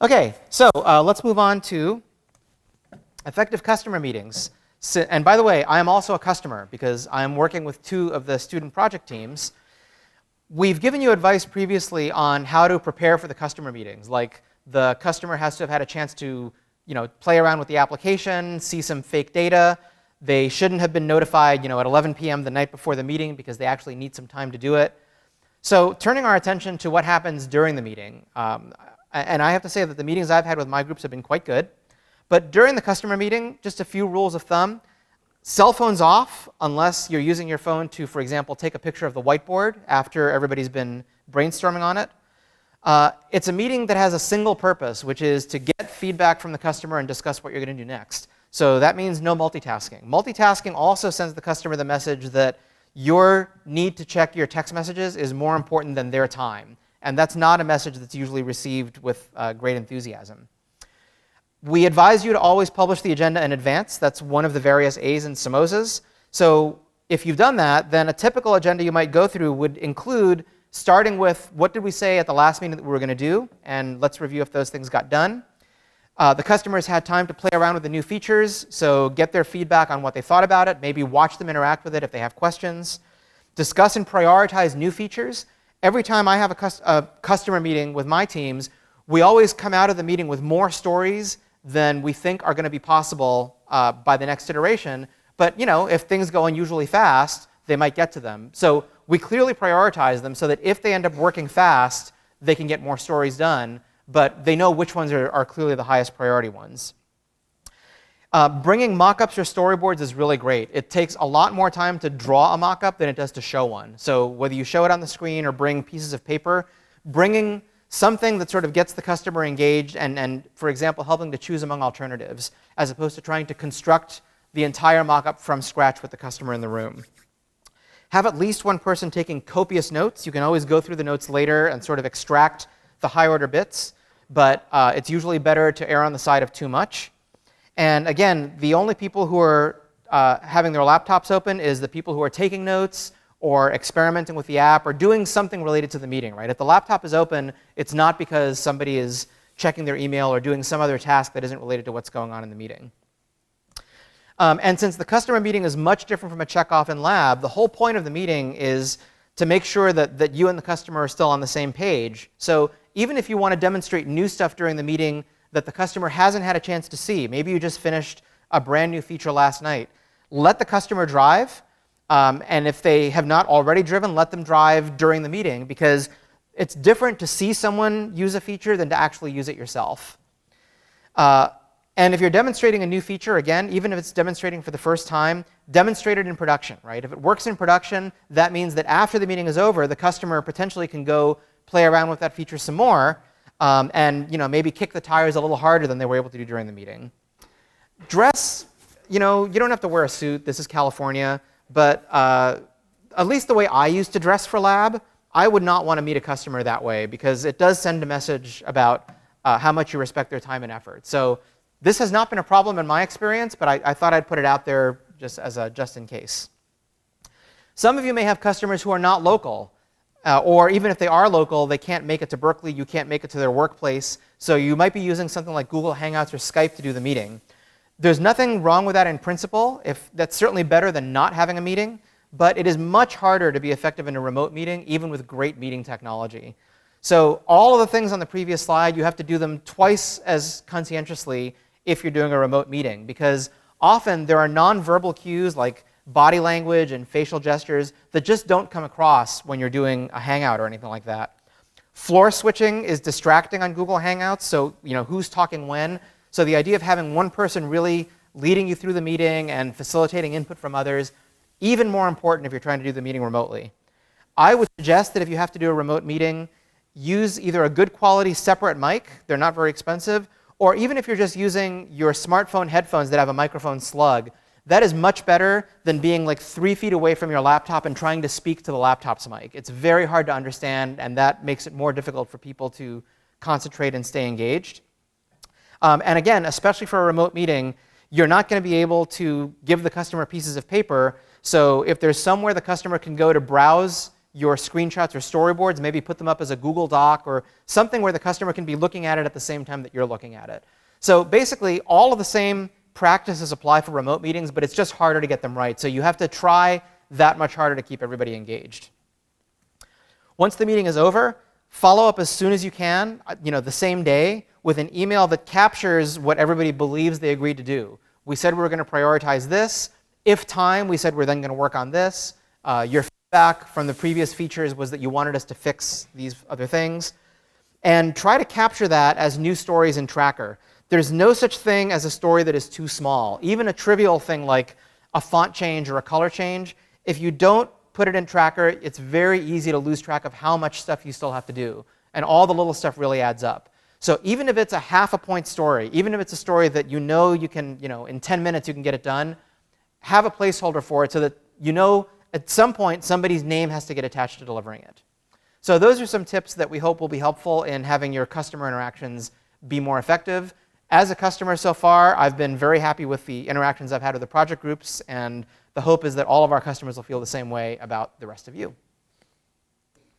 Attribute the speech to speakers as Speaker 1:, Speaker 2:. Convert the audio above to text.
Speaker 1: Okay, so let's move on to effective customer meetings. And by the way, I am also a customer because I'm working with 2 of the student project teams. We've given you advice previously on how to prepare for the customer meetings. Like the customer has to have had a chance to play around with the application, see some fake data. They shouldn't have been notified at 11 p.m. the night before the meeting because they actually need some time to do it. So turning our attention to what happens during the meeting. And I have to say that the meetings I've had with my groups have been quite good. But during the customer meeting, just a few rules of thumb. Cell phones off unless you're using your phone to, for example, take a picture of the whiteboard after everybody's been brainstorming on it. It's a meeting that has a single purpose, which is to get feedback from the customer and discuss what you're going to do next. So that means no multitasking. Multitasking also sends the customer the message that your need to check your text messages is more important than their time. And that's not a message that's usually received with great enthusiasm. We advise you to always publish the agenda in advance. That's one of the various A's and samosas. So if you've done that, then a typical agenda you might go through would include starting with what did we say at the last meeting that we were going to do, and let's review if those things got done. The customers had time to play around with the new features, so get their feedback on what they thought about it, maybe watch them interact with it if they have questions. Discuss and prioritize new features. Every time I have a customer meeting with my teams, we always come out of the meeting with more stories than we think are going to be possible by the next iteration. But if things go unusually fast, they might get to them. So we clearly prioritize them so that if they end up working fast, they can get more stories done, but they know which ones are clearly the highest priority ones. Bringing mock-ups or storyboards is really great. It takes a lot more time to draw a mock-up than it does to show one. So whether you show it on the screen or bring pieces of paper, bringing something that sort of gets the customer engaged and for example, helping to choose among alternatives, as opposed to trying to construct the entire mock-up from scratch with the customer in the room. Have at least one person taking copious notes. You can always go through the notes later and sort of extract the high-order bits, but it's usually better to err on the side of too much. And again, the only people who are having their laptops open is the people who are taking notes or experimenting with the app or doing something related to the meeting, right? If the laptop is open, it's not because somebody is checking their email or doing some other task that isn't related to what's going on in the meeting. And since the customer meeting is much different from a checkoff in lab, the whole point of the meeting is to make sure that you and the customer are still on the same page. So even if you want to demonstrate new stuff during the meeting that the customer hasn't had a chance to see, maybe you just finished a brand new feature last night, let the customer drive. And if they have not already driven, let them drive during the meeting, because it's different to see someone use a feature than to actually use it yourself. And if you're demonstrating a new feature, again, even if it's demonstrating for the first time, demonstrate it in production, right? If it works in production, that means that after the meeting is over, the customer potentially can go play around with that feature some more, and maybe kick the tires a little harder than they were able to do during the meeting. Dress, you don't have to wear a suit. This is California. But at least the way I used to dress for lab, I would not want to meet a customer that way, because it does send a message about how much you respect their time and effort. So this has not been a problem in my experience, but I thought I'd put it out there just as a just in case. Some of you may have customers who are not local, or even if they are local, they can't make it to Berkeley, you can't make it to their workplace, so you might be using something like Google Hangouts or Skype to do the meeting. There's nothing wrong with that in principle. That's certainly better than not having a meeting, but it is much harder to be effective in a remote meeting, even with great meeting technology. So all of the things on the previous slide, you have to do them twice as conscientiously if you're doing a remote meeting, because often there are nonverbal cues like body language and facial gestures that just don't come across when you're doing a Hangout or anything like that. Floor switching is distracting on Google Hangouts, so who's talking when. So the idea of having one person really leading you through the meeting and facilitating input from others, even more important if you're trying to do the meeting remotely. I would suggest that if you have to do a remote meeting, use either a good quality separate mic, they're not very expensive, or even if you're just using your smartphone headphones that have a microphone slug, that is much better than being like 3 feet away from your laptop and trying to speak to the laptop's mic. It's very hard to understand, and that makes it more difficult for people to concentrate and stay engaged. And again, especially for a remote meeting, you're not going to be able to give the customer pieces of paper. So if there's somewhere the customer can go to browse your screenshots or storyboards, maybe put them up as a Google Doc or something where the customer can be looking at it at the same time that you're looking at it. So basically, all of the same practices apply for remote meetings, but it's just harder to get them right. So you have to try that much harder to keep everybody engaged. Once the meeting is over, follow up as soon as you can, the same day, with an email that captures what everybody believes they agreed to do. We said we were going to prioritize this. If time, we said we're then going to work on this. Your feedback from the previous features was that you wanted us to fix these other things. And try to capture that as new stories in Tracker. There's no such thing as a story that is too small. Even a trivial thing like a font change or a color change, if you don't put it in Tracker, it's very easy to lose track of how much stuff you still have to do. And all the little stuff really adds up. So even if it's a half a point story, even if it's a story that you can, in 10 minutes you can get it done, have a placeholder for it so that at some point somebody's name has to get attached to delivering it. So those are some tips that we hope will be helpful in having your customer interactions be more effective. As a customer so far, I've been very happy with the interactions I've had with the project groups, and the hope is that all of our customers will feel the same way about the rest of you.